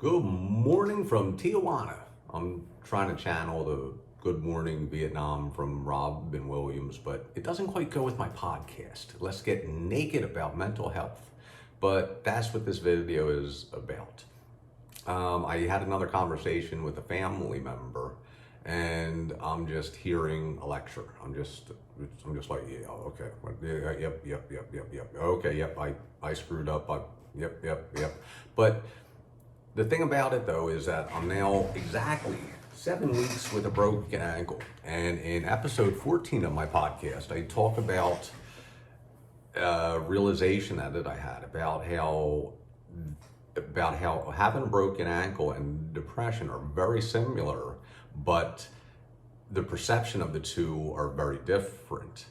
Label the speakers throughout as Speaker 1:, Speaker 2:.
Speaker 1: Good morning from Tijuana. I'm trying to channel the Good Morning Vietnam from Robin Williams, but it doesn't quite go with my podcast. Let's get naked about mental health. But that's what this video is about. I had another conversation with a family member, and I'm just hearing a lecture. I'm just like, yeah, okay, yep. Okay, yep, I screwed up. Yep. But the thing about it though is that I'm now exactly 7 weeks with a broken ankle. And in episode 14 of my podcast, I talk about realization that I had about how having a broken ankle and depression are very similar, but the perception of the two are very different.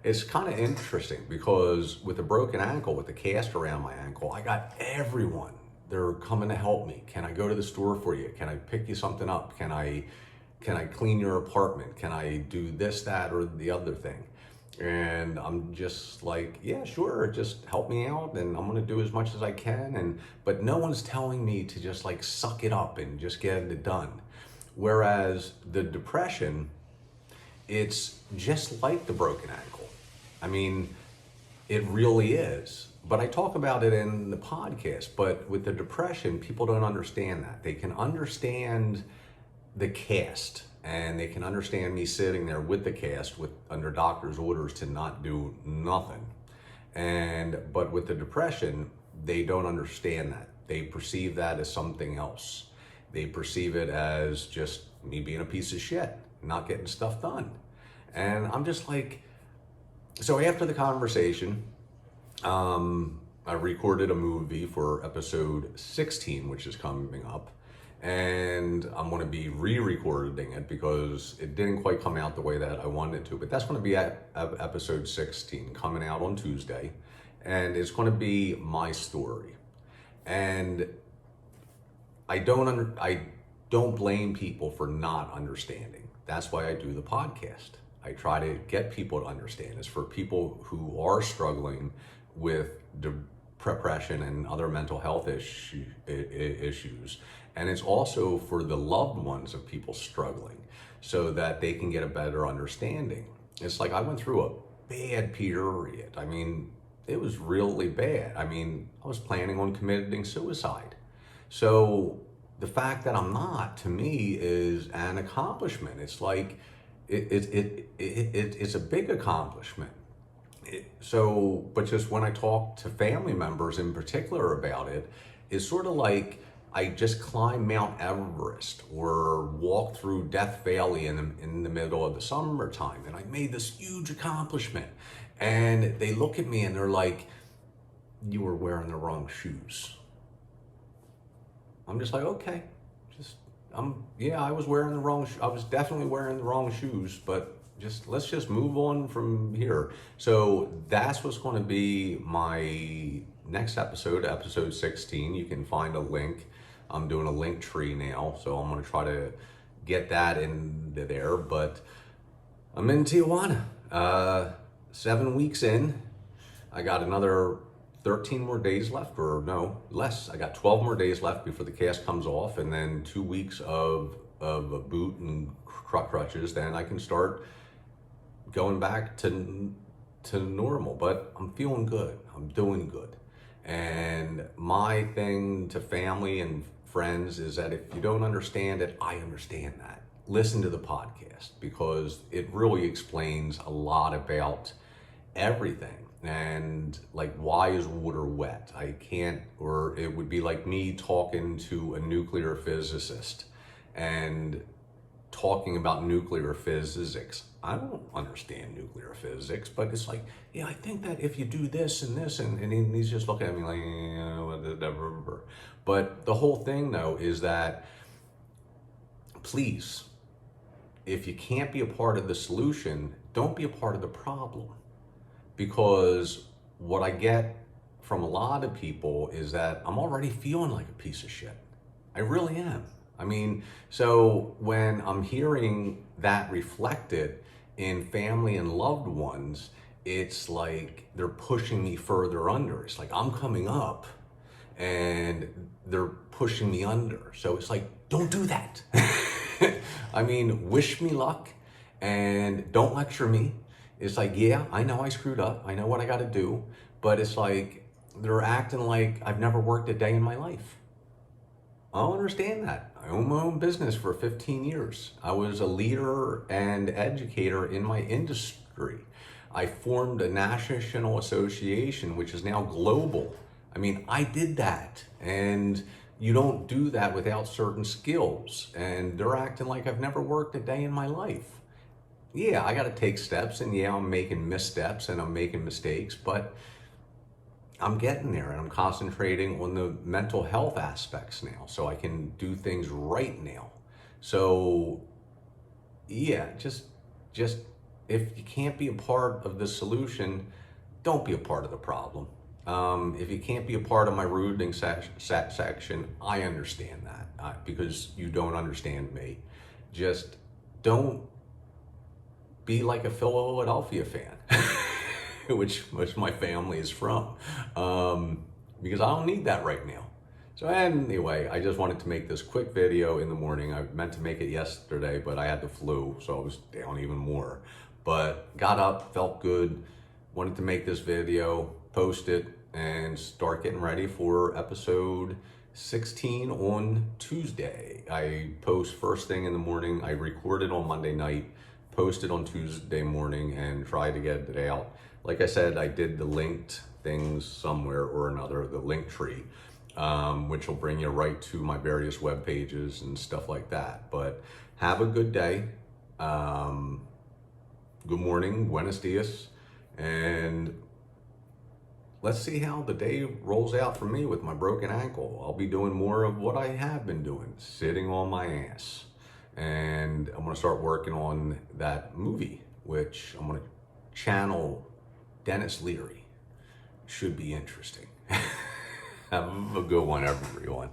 Speaker 1: It's kind of interesting because with a broken ankle, with the cast around my ankle, I got everyone. They're coming to help me. Can I go to the store for you? Can I pick you something up? Can I clean your apartment? Can I do this, that, or the other thing? And I'm just like, yeah, sure, just help me out, and I'm gonna do as much as I can. But no one's telling me to just like suck it up and just get it done. Whereas the depression, it's just like the broken ankle. I mean, it really is. But I talk about it in the podcast. But with the depression, people don't understand that. They can understand the cast, and they can understand me sitting there with the cast under doctor's orders to not do nothing. But with the depression, they don't understand that. They perceive that as something else. They perceive it as just me being a piece of shit, not getting stuff done. And I'm just like, so after the conversation, I recorded a movie for episode 16, which is coming up, and I'm going to be re-recording it because it didn't quite come out the way that I wanted it to. But that's going to be at episode 16, coming out on Tuesday, and it's going to be my story. And I don't blame people for not understanding. That's why I do the podcast. I try to get people to understand. It's for people who are struggling with depression and other mental health issues. And it's also for the loved ones of people struggling so that they can get a better understanding. It's like I went through a bad period. I mean, it was really bad. I mean, I was planning on committing suicide. So the fact that I'm not, to me, is an accomplishment. It's like, it's a big accomplishment. But just when I talk to family members in particular about it, it's sort of like I just climbed Mount Everest or walked through Death Valley in the middle of the summertime, and I made this huge accomplishment. And they look at me and they're like, you were wearing the wrong shoes. I'm just like, okay, I was wearing the wrong, I was definitely wearing the wrong shoes, but let's just move on from here. So that's what's going to be my next episode, episode 16. You can find a link. I'm doing a link tree now, so I'm going to try to get that into there. But I'm in Tijuana, 7 weeks in. I got another 13 more days left, or no, less. I got 12 more days left before the cast comes off, and then 2 weeks of a boot and crutches. Then I can start going back to normal. But I'm feeling good. I'm doing good. And my thing to family and friends is that if you don't understand it, I understand that. Listen to the podcast because it really explains a lot about everything. And like, why is water wet? Or it would be like me talking to a nuclear physicist and talking about nuclear physics. I don't understand nuclear physics, but it's like, yeah, I think that if you do this and this, and he's just looking at me like, yeah, whatever. But the whole thing though is that, please, if you can't be a part of the solution, don't be a part of the problem. Because what I get from a lot of people is that I'm already feeling like a piece of shit. I really am. I mean, so when I'm hearing that reflected in family and loved ones, it's like they're pushing me further under. It's like I'm coming up and they're pushing me under. So it's like, don't do that. I mean, wish me luck and don't lecture me. It's like, yeah, I know I screwed up. I know what I got to do. But it's like, they're acting like I've never worked a day in my life. I don't understand that. I own my own business for 15 years. I was a leader and educator in my industry. I formed a national association, which is now global. I mean, I did that. And you don't do that without certain skills. And they're acting like I've never worked a day in my life. Yeah, I got to take steps, and yeah, I'm making missteps and I'm making mistakes, but I'm getting there, and I'm concentrating on the mental health aspects now so I can do things right now. So yeah, just if you can't be a part of the solution, don't be a part of the problem. If you can't be a part of my rooting section, I understand that because you don't understand me. Just don't be like a Philadelphia fan. which my family is from, because I don't need that right now. So anyway, I just wanted to make this quick video in the morning. I meant to make it yesterday, but I had the flu, so I was down even more. But got up, felt good, wanted to make this video, post it, and start getting ready for episode 16 on Tuesday. I post first thing in the morning. I recorded on Monday night, posted on Tuesday morning, and try to get it out. Like I said, I did the linked things somewhere or another, the link tree, which will bring you right to my various web pages and stuff like that. But have a good day. Good morning, buenos dias, and let's see how the day rolls out for me with my broken ankle. I'll be doing more of what I have been doing, sitting on my ass. And I'm gonna start working on that movie, which I'm gonna channel Dennis Leary. Should be interesting. Have a good one, everyone.